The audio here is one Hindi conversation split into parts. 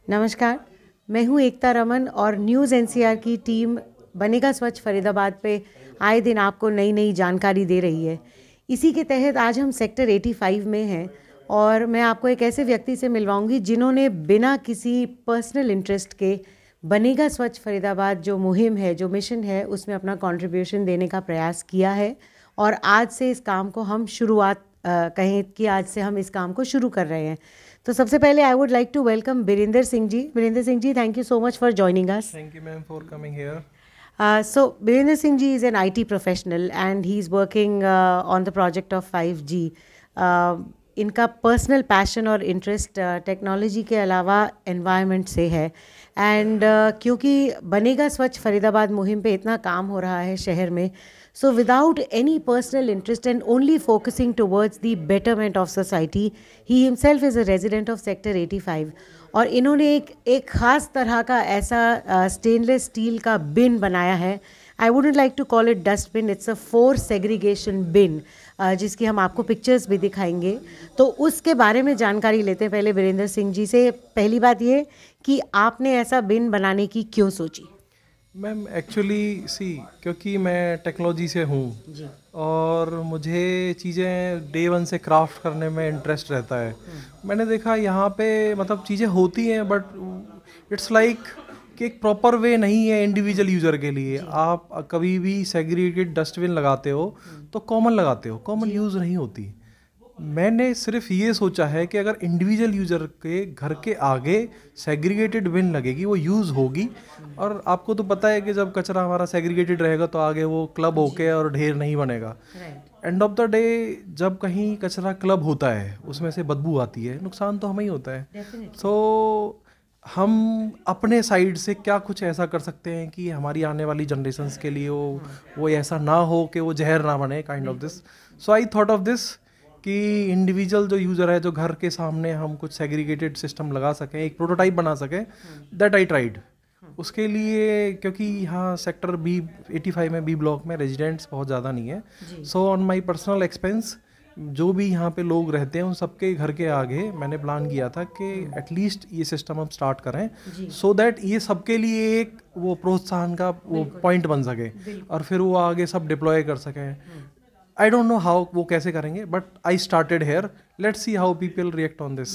नमस्कार, मैं हूँ एकता रमन और न्यूज़ एनसीआर की टीम बनेगा स्वच्छ फरीदाबाद पे आए दिन आपको नई नई जानकारी दे रही है। इसी के तहत आज हम सेक्टर 85 में हैं और मैं आपको एक ऐसे व्यक्ति से मिलवाऊंगी जिन्होंने बिना किसी पर्सनल इंटरेस्ट के बनेगा स्वच्छ फरीदाबाद जो मुहिम है, जो मिशन है, उसमें अपना कंट्रीब्यूशन देने का प्रयास किया है और आज से इस काम को हम शुरुआत कहें कि आज से हम इस काम को शुरू कर रहे हैं। तो सबसे पहले I would like to welcome Birendra Singh ji. Birendra Singh ji, thank you so much for joining us. Thank you, ma'am, for coming here. So Birendra Singh ji is an IT professional and he's working on the project of 5G. इनका पर्सनल पैशन और इंटरेस्ट टेक्नोलॉजी के अलावा एनवायरनमेंट से है एंड क्योंकि बनेगा स्वच्छ फरीदाबाद मुहिम पे इतना काम हो रहा है शहर में, so without any personal interest and only focusing towards the betterment of society, he himself is a resident of sector 85 और इन्होंने एक ख़ास तरह का ऐसा स्टेनलेस स्टील का बिन बनाया है। I wouldn't like to call it dustbin, it's a 4 segregation bin, जिसकी हम आपको पिक्चर्स भी दिखाएंगे। तो उसके बारे में जानकारी लेते हैं पहले बीरेंद्र सिंह जी से। पहली बात ये कि आपने ऐसा बिन बनाने की क्यों सोची? मैम एक्चुअली क्योंकि मैं टेक्नोलॉजी से हूँ और मुझे चीज़ें डे वन से क्राफ्ट करने में इंटरेस्ट रहता है। मैंने देखा यहाँ पे मतलब चीज़ें होती हैं बट इट्स लाइक कि एक प्रॉपर वे नहीं है इंडिविजुअल यूज़र के लिए। आप कभी भी सेग्रीगेटेड डस्टबिन लगाते हो तो कॉमन लगाते हो, कॉमन यूज़ नहीं होती। मैंने सिर्फ ये सोचा है कि अगर इंडिविजुअल यूज़र के घर के आगे सेग्रीगेटेड बिन लगेगी, वो यूज़ होगी। और आपको तो पता है कि जब कचरा हमारा सेग्रीगेटेड रहेगा तो आगे वो क्लब होके और ढेर नहीं बनेगा। एंड ऑफ द डे जब कहीं कचरा क्लब होता है उसमें से बदबू आती है, नुकसान तो हमें ही होता है। सो हम अपने साइड से क्या कुछ ऐसा कर सकते हैं कि हमारी आने वाली जनरेशन्स के लिए वो ऐसा ना हो कि वो जहर ना बने, kind of this. So I thought of this कि इंडिविजुअल जो यूज़र है, जो घर के सामने हम कुछ सेग्रीगेटेड सिस्टम लगा सकें, एक प्रोटोटाइप बना सकें। That I tried. उसके लिए क्योंकि यहाँ सेक्टर B85 में B ब्लॉक में रेजिडेंट्स बहुत ज़्यादा नहीं है, so on my personal expense जो भी यहाँ पे लोग रहते हैं उन सबके घर के आगे मैंने प्लान किया था कि एटलीस्ट ये सिस्टम हम स्टार्ट करें सो दैट ये सबके लिए एक वो प्रोत्साहन का वो पॉइंट बन सके और फिर वो आगे सब डिप्लॉय कर सकें। आई डोंट नो हाउ वो कैसे करेंगे but I started here, let's see how people react on this.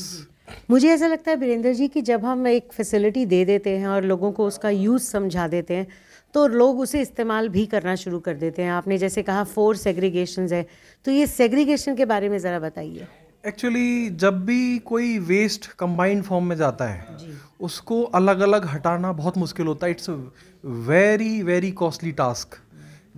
मुझे ऐसा लगता है बीरेंद्र जी कि जब हम एक फैसिलिटी दे देते हैं और लोगों को उसका यूज़ समझा देते हैं तो लोग उसे इस्तेमाल भी करना शुरू कर देते हैं। आपने जैसे कहा 4 सेग्रीगेशंस है, तो ये सेग्रीगेशन के बारे में ज़रा बताइए। एक्चुअली जब भी कोई वेस्ट कंबाइंड फॉर्म में जाता है उसको अलग अलग हटाना बहुत मुश्किल होता है। It's very very costly task.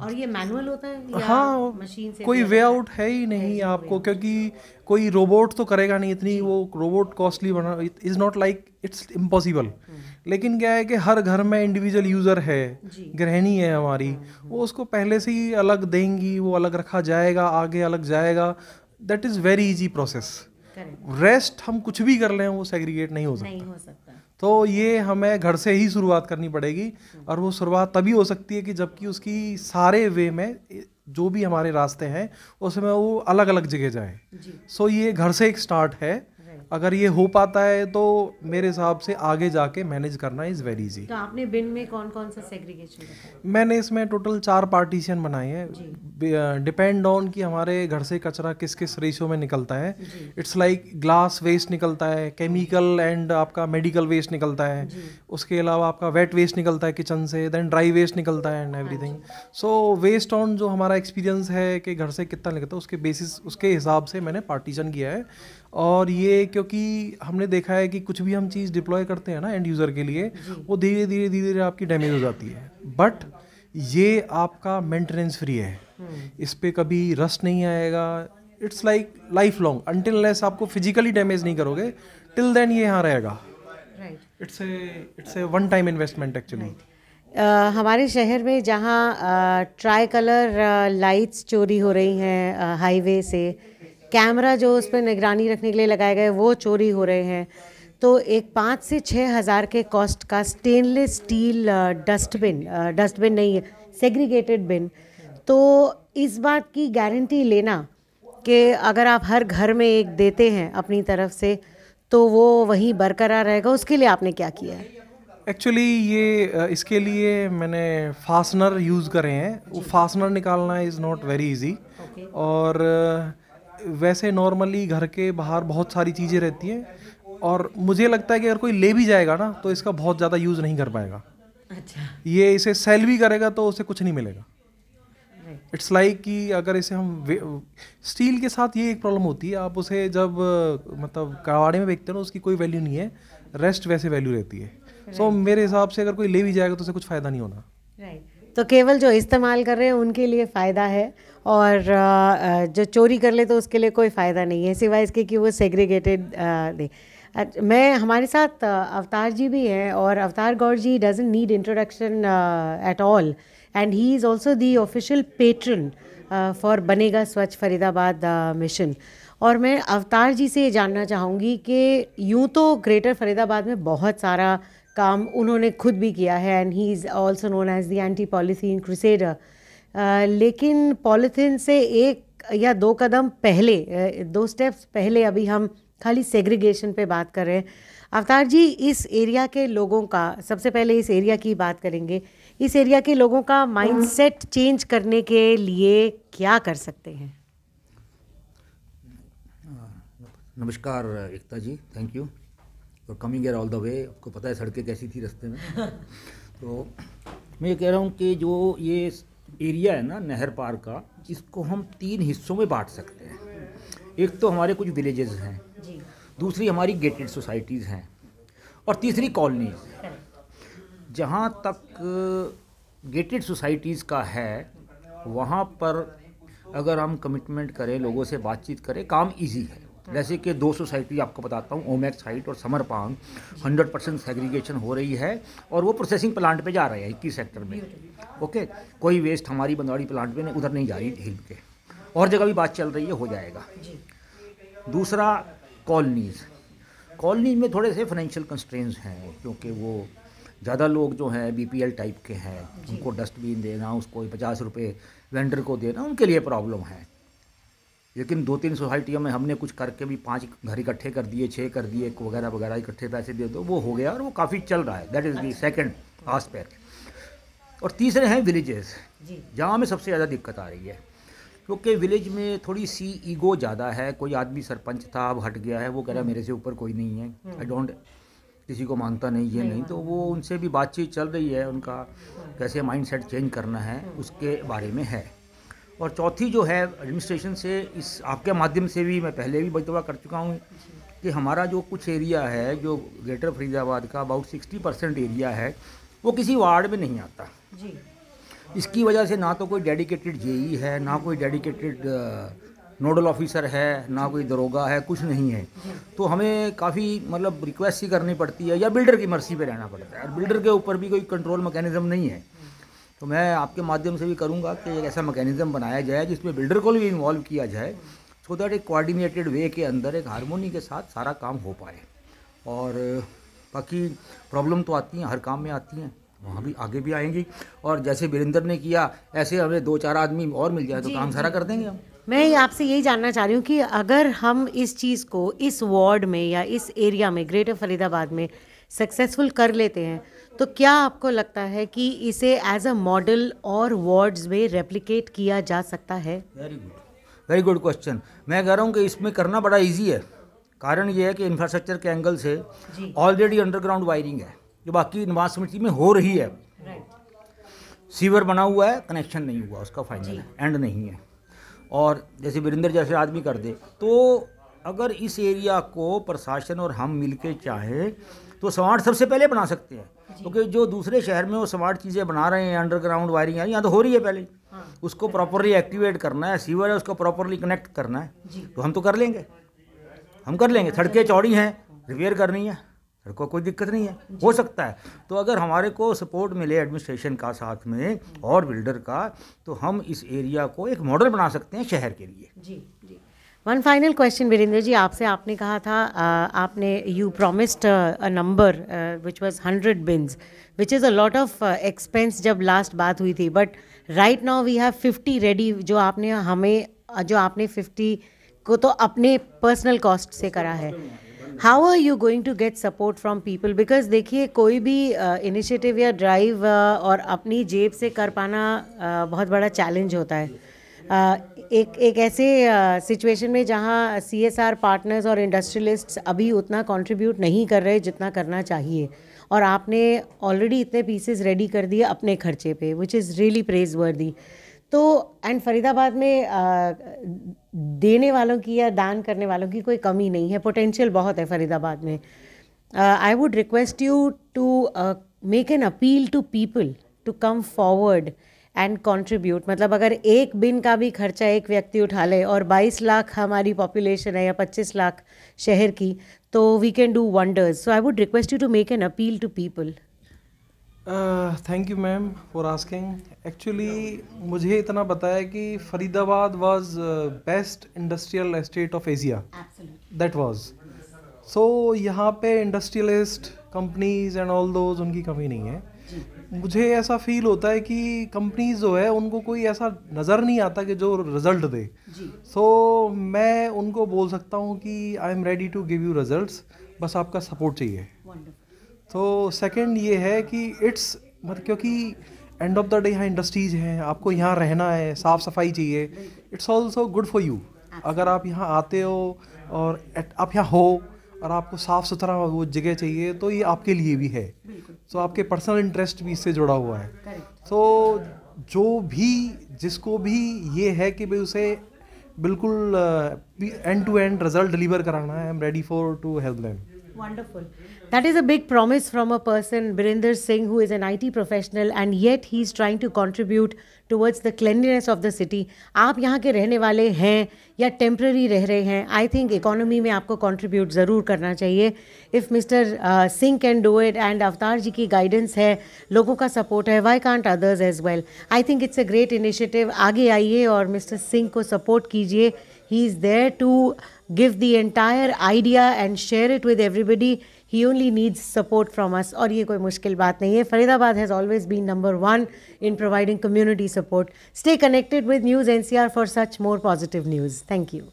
और ये मैनुअल होता है या हाँ, मशीन से? कोई वे आउट है ही नहीं आपको, क्योंकि कोई रोबोट तो करेगा नहीं, इतनी वो रोबोट कॉस्टली बना, is not like it's impossible. लेकिन क्या है कि हर घर में इंडिविजुअल यूज़र है, गृहिणी है हमारी, वो उसको पहले से ही अलग देंगी, वो अलग रखा जाएगा, आगे अलग जाएगा। That is very easy process. Rest हम कुछ भी कर लें वो सेग्रीगेट नहीं हो सकता। तो ये हमें घर से ही शुरुआत करनी पड़ेगी और वो शुरुआत तभी हो सकती है कि जबकि उसकी सारे वे में जो भी हमारे रास्ते हैं उसमें वो अलग अलग जगह जाए। सो ये घर से एक स्टार्ट है। अगर ये हो पाता है तो मेरे हिसाब से आगे जाके मैनेज करना इज़ वेरी इजी। तो आपने बिन में कौन कौन सा सेग्रीगेशन रखा? मैंने इसमें टोटल 4 पार्टीशन बनाए हैं, डिपेंड ऑन कि हमारे घर से कचरा किस किस रेशियो में निकलता है। इट्स लाइक ग्लास वेस्ट निकलता है, केमिकल एंड आपका मेडिकल वेस्ट निकलता है, उसके अलावा आपका वेट वेस्ट निकलता है किचन से, देन ड्राई वेस्ट निकलता है and everything. So waste on जो हमारा एक्सपीरियंस है कि घर से कितना निकलता है उसके बेसिस, उसके हिसाब से मैंने पार्टीशन किया है। और ये क्योंकि हमने देखा है कि कुछ भी हम चीज़ डिप्लॉय करते हैं ना एंड यूज़र के लिए, वो धीरे धीरे आपकी डैमेज हो जाती है। बट ये आपका मेंटेनेंस फ्री है, इस पे कभी रस्ट नहीं आएगा। It's like life long, until less आपको फिजिकली डैमेज नहीं करोगे, टिल देन ये यहाँ रहेगा। It's a one time investment actually. हमारे शहर में जहाँ ट्राई कलर लाइट्स चोरी हो रही हैं हाईवे से, कैमरा जो उस पर निगरानी रखने के लिए लगाए गए वो चोरी हो रहे हैं, तो एक 5 से 6 हज़ार के कॉस्ट का स्टेनलेस स्टील डस्टबिन नहीं है, सेग्रीगेटेड बिन। तो इस बात की गारंटी लेना कि अगर आप हर घर में एक देते हैं अपनी तरफ से तो वो वहीं बरकरार रहेगा, उसके लिए आपने क्या किया है? एक्चुअली ये इसके लिए मैंने फास्टनर यूज़ करे हैं। वो फास्टनर निकालना इज़ नॉट वेरी इजी। और वैसे नॉर्मली घर के बाहर बहुत सारी चीज़ें रहती हैं, और मुझे लगता है कि अगर कोई ले भी जाएगा ना तो इसका बहुत ज़्यादा यूज़ नहीं कर पाएगा। अच्छा। ये इसे सेल भी करेगा तो उसे कुछ नहीं मिलेगा। इट्स लाइक कि अगर इसे हम स्टील के साथ ये एक प्रॉब्लम होती है, आप उसे जब मतलब कबाड़े में बेचते हो ना, उसकी कोई वैल्यू नहीं है, रेस्ट वैसे वैल्यू रहती है। सो मेरे हिसाब से अगर कोई ले भी जाएगा तो उसे कुछ फ़ायदा नहीं होना। तो केवल जो इस्तेमाल कर रहे हैं उनके लिए फ़ायदा है, और जो चोरी कर ले तो उसके लिए कोई फ़ायदा नहीं है, सिवाय इसके कि वो सेग्रीगेटेड दे। मैं हमारे साथ अवतार जी भी हैं, और Avtar Gaur ji doesn't need introduction at all, and he is also the official patron for Banega Swachh Faridabad mission. और मैं अवतार जी से ये जानना चाहूँगी कि यूँ तो ग्रेटर फरीदाबाद में बहुत सारा काम उन्होंने खुद भी किया है, and he is also known as the anti polythene crusader, लेकिन पॉलीथीन से एक या दो कदम पहले, 2 स्टेप्स पहले अभी हम खाली सेग्रीगेशन पे बात कर रहे हैं। अवतार जी, इस एरिया के लोगों का, सबसे पहले इस एरिया की बात करेंगे, इस एरिया के लोगों का माइंडसेट चेंज करने के लिए क्या कर सकते हैं? नमस्कार Ekta ji, thank you for coming here all the way. आपको पता है सड़कें कैसी थी रास्ते में। तो मैं ये कह रहा हूँ कि जो ये एरिया है ना नहर पार का, इसको हम 3 हिस्सों में बांट सकते हैं। एक तो हमारे कुछ विलेजेस हैं, दूसरी हमारी गेटेड सोसाइटीज़ हैं, और तीसरी कॉलोनीज़। जहाँ तक गेटेड सोसाइटीज़ का है, वहाँ पर अगर हम कमिटमेंट करें, लोगों से बातचीत करें, काम इजी है। जैसे कि 2 सोसाइटी आपको बताता हूँ, ओमैक्स हाइट और समरपांग, 100% सेग्रीगेशन हो रही है, और वो प्रोसेसिंग प्लांट पे जा रहे हैं 21 सेक्टर में। ओके, कोई वेस्ट हमारी बंदवाड़ी प्लांट पे उधर नहीं जा रही, हिल के और जगह भी बात चल रही है, हो जाएगा। दूसरा कॉलोनीज़ में थोड़े से फाइनेंशियल कंस्ट्रेंट्स हैं, क्योंकि वो ज़्यादा लोग जो हैं BPL टाइप के हैं, उनको डस्टबिन देना, उसको 50 रुपये वेंडर को देना, उनके लिए प्रॉब्लम है। लेकिन 2-3 सोसाइटियों में हमने कुछ करके भी 5 घर इकट्ठे कर दिए, 6 कर दिए, वगैरह वगैरह, इकट्ठे पैसे दे दो, वो हो गया, और वो काफ़ी चल रहा है। That is the second aspect. और तीसरे हैं विलेजेस, जहाँ में सबसे ज़्यादा दिक्कत आ रही है, क्योंकि विलेज में थोड़ी सी ईगो ज़्यादा है। कोई आदमी सरपंच था, अब हट गया है, वो कह रहा है मेरे से ऊपर कोई नहीं है, आई डोंट, किसी को मानता नहीं, ये नहीं। तो वो उनसे भी बातचीत चल रही है, उनका कैसे माइंडसेट चेंज करना है उसके बारे में है। और चौथी जो है एडमिनिस्ट्रेशन से, इस आपके माध्यम से भी मैं पहले भी बतवा कर चुका हूँ कि हमारा जो कुछ एरिया है, जो ग्रेटर फरीदाबाद का अबाउट 60% एरिया है, वो किसी वार्ड में नहीं आता जी। इसकी वजह से ना तो कोई डेडिकेटेड जेई है, ना कोई डेडिकेटेड नोडल ऑफिसर है, ना कोई दरोगा है, कुछ नहीं है। तो हमें काफ़ी मतलब रिक्वेस्ट ही करनी पड़ती है, या बिल्डर की मर्जी पे रहना पड़ता है, और बिल्डर के ऊपर भी कोई कंट्रोल मैकेनिज्म नहीं है। तो मैं आपके माध्यम से भी करूंगा कि एक ऐसा मैकेनिज्म बनाया जाए जिसमें बिल्डर को भी इन्वॉल्व किया जाए, सो दैट एक कोऑर्डिनेटेड वे के अंदर एक हारमोनी के साथ सारा काम हो पाए। और बाकी प्रॉब्लम तो आती हैं, हर काम में आती हैं, वहाँ भी आगे भी आएंगी। और जैसे वीरेंद्र ने किया, ऐसे हमें 2-4 आदमी और मिल जाए तो काम सारा कर देंगे हम। मैं आपसे यही जानना चाह रही हूँ कि अगर हम इस चीज़ को इस वार्ड में या इस एरिया में, ग्रेटर फरीदाबाद में सक्सेसफुल कर लेते हैं, तो क्या आपको लगता है कि इसे एज अ मॉडल और वार्ड्स में रेप्लिकेट किया जा सकता है? Very good question. मैं कह रहा हूँ कि इसमें करना बड़ा इजी है। कारण ये है कि इंफ्रास्ट्रक्चर के एंगल से ऑलरेडी अंडरग्राउंड वायरिंग है, जो बाकी निवास समिति में हो रही है। सीवर बना हुआ है, कनेक्शन नहीं हुआ, उसका फाइनल एंड नहीं है। और जैसे वीरेंद्र जैसे आदमी कर दे, तो अगर इस एरिया को प्रशासन और हम मिलके चाहें तो स्मार्ट सबसे पहले बना सकते हैं, क्योंकि जो दूसरे शहर में वो स्मार्ट चीज़ें बना रहे हैं, अंडरग्राउंड वायरिंग है, यहाँ तो हो रही है पहले। उसको प्रॉपरली एक्टिवेट करना है, सीवर है उसको प्रॉपरली कनेक्ट करना है, तो हम तो कर लेंगे, हम कर लेंगे। सड़कें चौड़ी हैं, रिपेयर करनी है, सड़कों कोई दिक्कत नहीं है, हो सकता है। तो अगर हमारे को सपोर्ट मिले एडमिनिस्ट्रेशन का साथ में और बिल्डर का, तो हम इस एरिया को एक मॉडल बना सकते हैं शहर के लिए। जी। One final question Virendra ji, आपसे आपने कहा था, आपने you promised a number which was 100 bins, which is a lot of expense जब लास्ट बात हुई थी, but right now we have 50 ready, जो आपने 50 को तो अपने पर्सनल कॉस्ट से करा है। How are you going to get support from people? Because देखिए कोई भी इनिशिएटिव या ड्राइव और अपनी जेब से कर पाना बहुत बड़ा चैलेंज होता है. एक ऐसे सिचुएशन में जहाँ CSR पार्टनर्स और इंडस्ट्रियलिस्ट्स अभी उतना कंट्रीब्यूट नहीं कर रहे जितना करना चाहिए, और आपने ऑलरेडी इतने पीसेस रेडी कर दिए अपने खर्चे पे, विच इज़ रियली प्रेज वर्दी. तो एंड फरीदाबाद में देने वालों की या दान करने वालों की कोई कमी नहीं है, पोटेंशियल बहुत है फरीदाबाद में. I would request you to make an appeal to people to come forward and contribute. मतलब अगर एक बिन का भी खर्चा एक व्यक्ति उठा ले, और 22 लाख हमारी पॉपुलेशन है या 25 लाख शहर की, तो we can do wonders. So I would request you to make an appeal to people. Thank you ma'am for asking. Actually मुझे इतना पता है कि Faridabad was best industrial estate of Asia. That was so. यहाँ पे industrialist companies and all those, उनकी कमी नहीं है. मुझे ऐसा फील होता है कि कंपनीज जो है उनको कोई ऐसा नज़र नहीं आता कि जो रिज़ल्ट दे. सो मैं उनको बोल सकता हूँ कि I am ready to give you results, बस आपका सपोर्ट चाहिए. तो सेकंड ये है कि इट्स मतलब क्योंकि एंड ऑफ द डे यहाँ इंडस्ट्रीज हैं, आपको यहाँ रहना है, साफ़ सफाई चाहिए. It's also good for you. अगर आप यहाँ आते हो और आप यहाँ हो और आपको साफ़ सुथरा वो जगह चाहिए, तो ये आपके लिए भी है. तो आपके पर्सनल इंटरेस्ट भी इससे जुड़ा हुआ है. तो जो भी जिसको भी ये है कि भाई उसे बिल्कुल end to end result deliver कराना है, I am ready for to help them. Wonderful. That is a big promise from a person, Birinder Singh, who is an IT professional, and yet he is trying to contribute towards the cleanliness of the city. आप यहाँ के रहने वाले हैं या टेम्प्रेरी रह रहे हैं, आई थिंक इकोनॉमी में आपको कंट्रीब्यूट ज़रूर करना चाहिए. If mister Singh can do it and Avtar ji की गाइडेंस है, लोगों का सपोर्ट है, why can't others as well. I think it's a great initiative. आगे आइए और मिस्टर सिंह को सपोर्ट कीजिए. He is there to give the entire idea and share it with everybody. He only needs support from us. और ये कोई मुश्किल बात नहीं है. Faridabad has always been number 1 in providing community support. Stay connected with News NCR for such more positive news. Thank you.